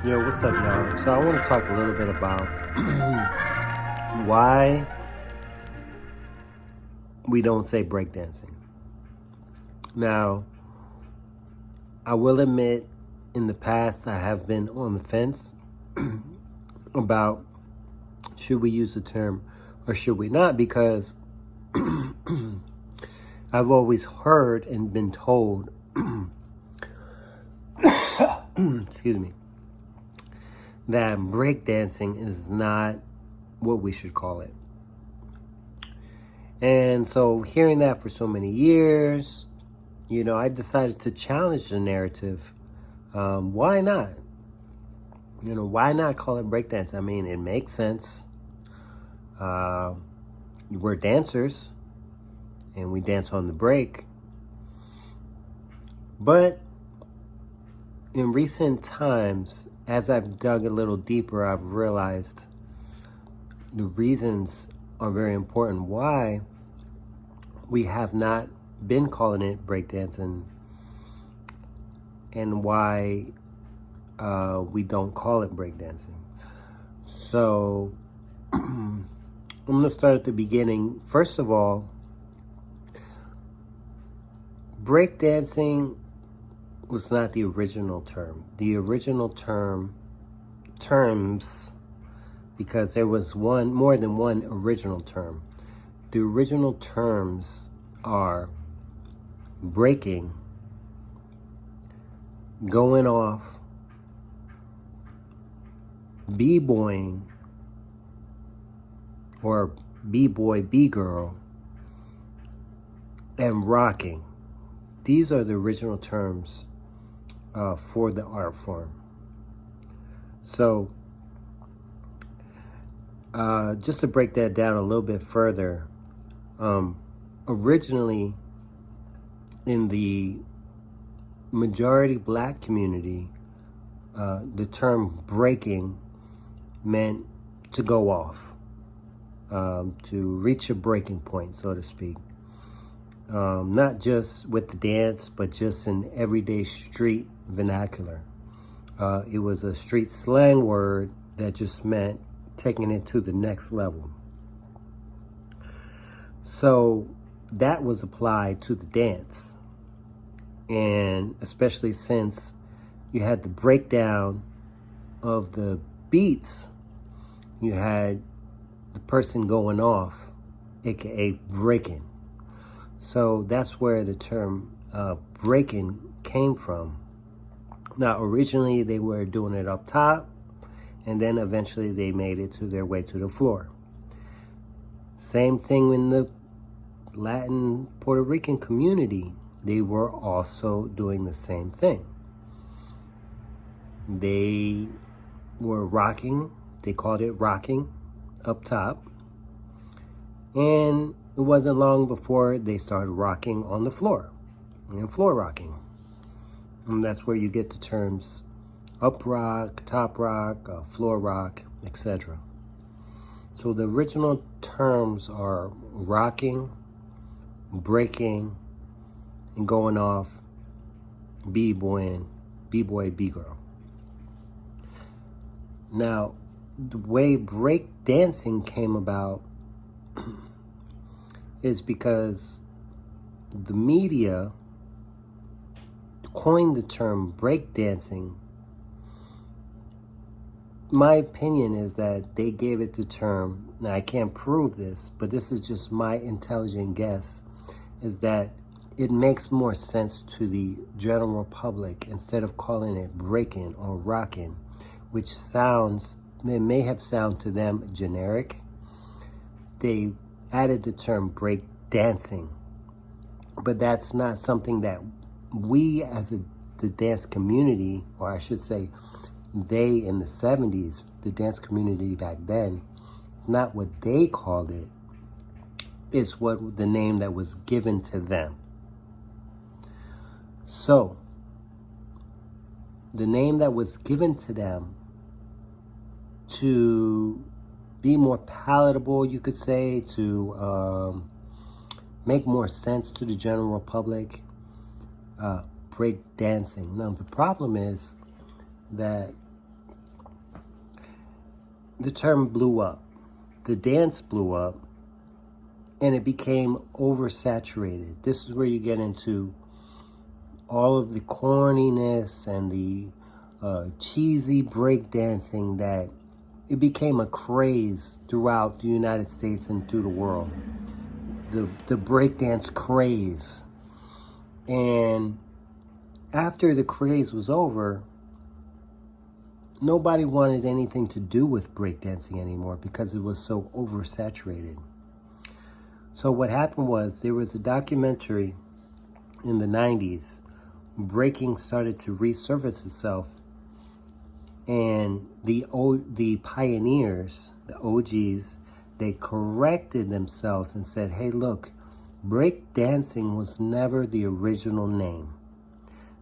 Yo, what's up, y'all? So I want to talk a little bit about why we don't say breakdancing. Now, I will admit, in the past, I have been on the fence about should we use the term or should we not, because I've always heard and been told, excuse me, that breakdancing is not what we should call it. And so hearing that for so many years, I decided to challenge the narrative. Why not? Why not call it breakdance? I mean, it makes sense. We're dancers and we dance on the break. But in recent times, as I've dug a little deeper, I've realized the reasons are very important why we have not been calling it breakdancing and why we don't call it breakdancing. So I'm going to start at the beginning. First of all, breakdancing was not the original term. The original terms, because there was more than one original term. The original terms are breaking, going off, b-boying, or b-boy, b-girl, and rocking. These are the original terms for the art form. So, just to break that down a little bit further, originally in the majority black community, the term breaking meant to go off, to reach a breaking point, so to speak. Not just with the dance, but just in everyday street vernacular. It was a street slang word that just meant taking it to the next level. So that was applied to the dance. And especially since you had the breakdown of the beats, you had the person going off, aka breaking. So that's where the term breaking came from. Now, originally they were doing it up top, and then eventually they made it to their way to the floor. Same thing in the Latin Puerto Rican community. They were also doing the same thing. They were rocking, they called it rocking up top, and it wasn't long before they started rocking on the floor, and floor rocking. And that's where you get the terms up rock, top rock, floor rock, etc. So the original terms are rocking, breaking, and going off, b-boying, b-boy, b-girl. Now, the way break dancing came about is because the media coined the term breakdancing. My opinion is that they gave it the term, now I can't prove this, but this is just my intelligent guess, is that it makes more sense to the general public instead of calling it breaking or rocking, which sounds, it may have sounded to them generic. They added the term break dancing, but that's not something that we as the dance community, or I should say they in the 70s, the dance community back then, not what they called it, it's what the name that was given to them. So the name that was given to them to be more palatable, you could say, to make more sense to the general public, break dancing. Now, the problem is that the term blew up. The dance blew up, and it became oversaturated. This is where you get into all of the corniness and the cheesy breakdancing that it became a craze throughout the United States and through the world. The breakdance craze. And after the craze was over, nobody wanted anything to do with breakdancing anymore because it was so oversaturated. So what happened was there was a documentary in the 90s. Breaking started to resurface itself, and the pioneers, the OGs, they corrected themselves and said, hey, look, break dancing was never the original name.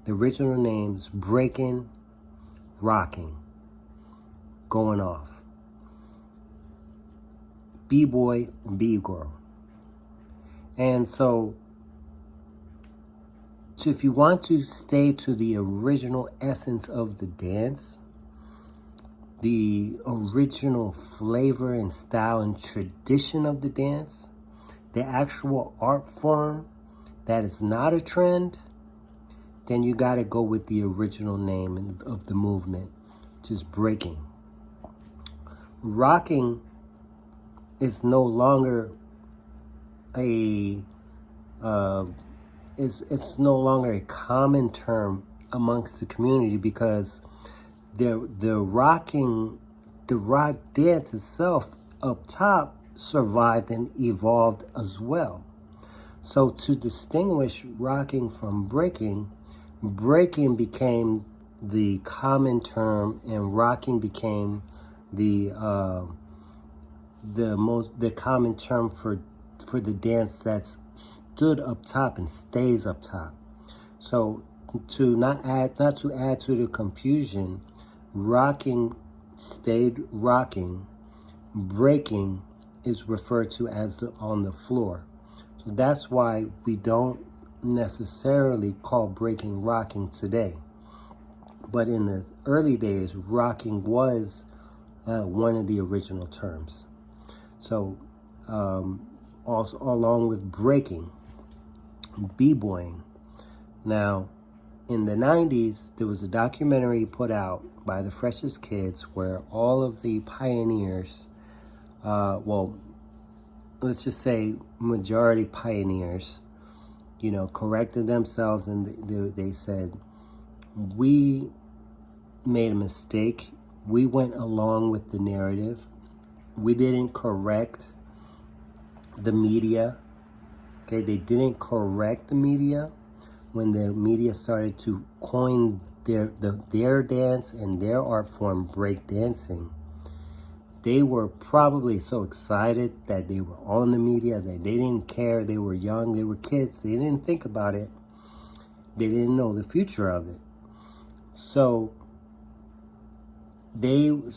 The original name is breaking, rocking, going off. B-boy, B-girl. And so if you want to stay to the original essence of the dance, the original flavor and style and tradition of the dance, the actual art form that is not a trend, then you got to go with the original name of the movement, which is breaking. Rocking is no longer it's no longer a common term amongst the community because the rock dance itself up top survived and evolved as well. So to distinguish rocking from breaking, breaking became the common term and rocking became the common term for the dance that's stood up top and stays up top. So not to add to the confusion, rocking stayed rocking, breaking is referred to as on the floor. So that's why we don't necessarily call breaking rocking today. But in the early days, rocking was one of the original terms. So also along with breaking, b-boying. Now, in the 90s, there was a documentary put out by the Freshest Kids where all of the pioneers, let's just say majority pioneers, corrected themselves, and they said, we made a mistake. We went along with the narrative. We didn't correct the media. Okay, they didn't correct the media when the media started to coin their dance and their art form, break dancing. They were probably so excited that they were on the media that they didn't care. They were young, they were kids, they didn't think about it. They didn't know the future of it. So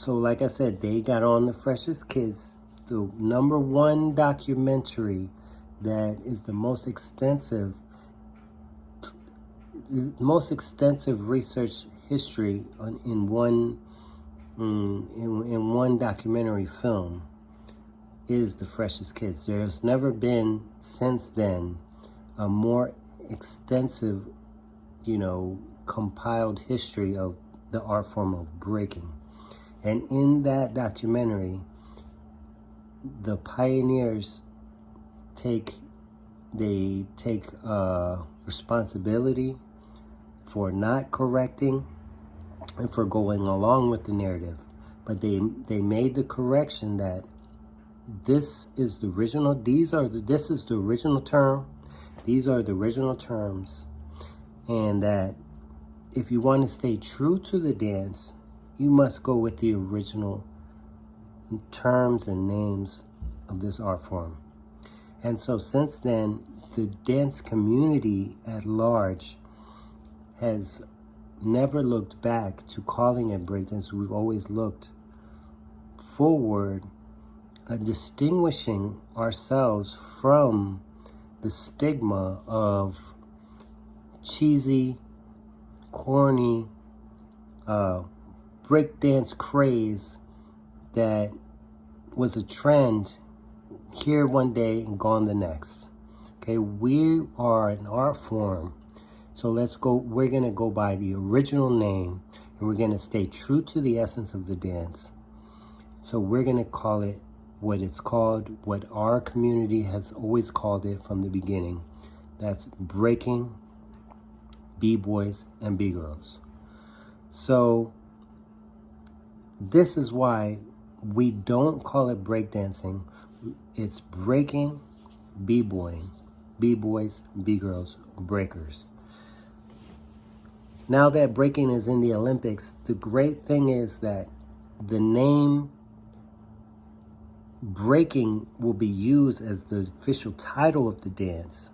like I said, they got on the Freshest Kids, the #1 documentary that is the most extensive research history in one documentary film is the Freshest Kids. There's never been since then a more extensive, compiled history of the art form of breaking. And in that documentary, the pioneers take responsibility for not correcting and for going along with the narrative. But they made the correction that this is the original, this is the original term, these are the original terms, and that if you want to stay true to the dance, you must go with the original terms and names of this art form. And so since then, the dance community at large has never looked back to calling it breakdance. We've always looked forward, distinguishing ourselves from the stigma of cheesy, corny, breakdance craze that was a trend here one day and gone the next. Okay, we are an art form. So we're going to go by the original name, and we're going to stay true to the essence of the dance. So we're going to call it what it's called, what our community has always called it from the beginning. That's breaking B-boys and B-girls. So this is why we don't call it breakdancing. It's breaking, B-boying, B-boys, B-girls, breakers. Now that breaking is in the Olympics, the great thing is that the name breaking will be used as the official title of the dance.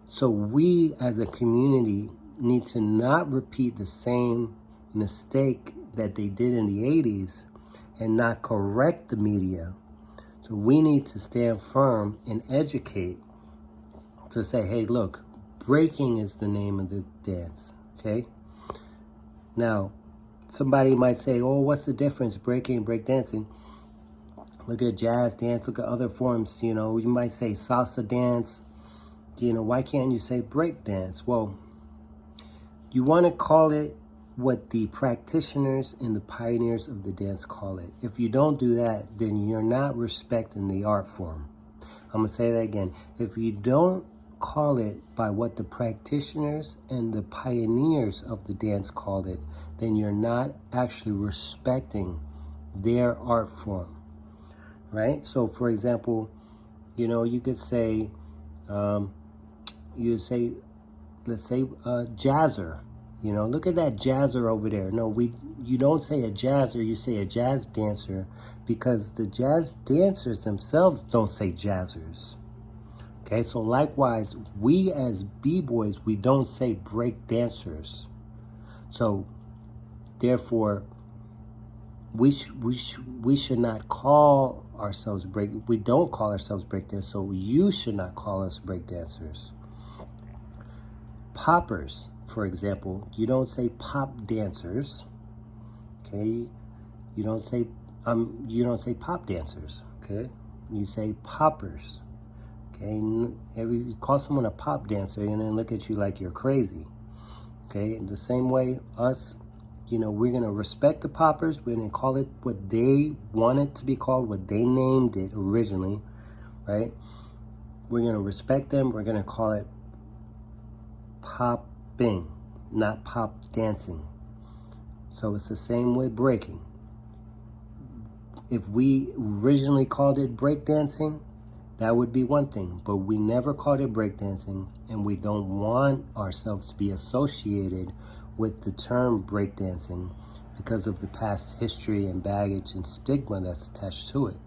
So we as a community need to not repeat the same mistake that they did in the 80s and not correct the media. So we need to stand firm and educate to say, hey, look, breaking is the name of the dance, okay? Now, somebody might say, oh, what's the difference, breaking and breakdancing? Look at jazz dance, look at other forms, you might say salsa dance. Why can't you say break dance? Well, you want to call it what the practitioners and the pioneers of the dance call it. If you don't do that, then you're not respecting the art form. I'm going to say that again. If you don't call it by what the practitioners and the pioneers of the dance called it, then you're not actually respecting their art form, right? So, for example, you could say, let's say jazzer. Look at that jazzer over there. No, you don't say a jazzer, you say a jazz dancer, because the jazz dancers themselves don't say jazzers. Okay, so likewise, we as B-boys, we don't say break dancers. So therefore, we should not call ourselves we don't call ourselves break dancers, so you should not call us break dancers. Poppers, for example, you don't say pop dancers, okay? You don't say pop dancers, okay? You say poppers, okay? You call someone a pop dancer and then look at you like you're crazy, okay? In the same way, us, we're gonna respect the poppers. We're gonna call it what they want it to be called, what they named it originally, right? We're gonna respect them. We're gonna call it popping, not pop dancing. So it's the same with breaking. If we originally called it breakdancing, that would be one thing, but we never called it breakdancing, and we don't want ourselves to be associated with the term breakdancing because of the past history and baggage and stigma that's attached to it.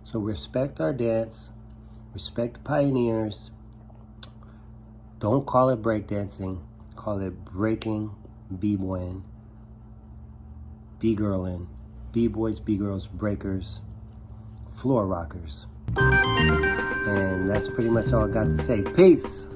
So respect our dance, respect the pioneers. Don't call it breakdancing, call it breaking, b-boying, b-girling, b-boys, b-girls, breakers, floor rockers. And that's pretty much all I got to say. Peace.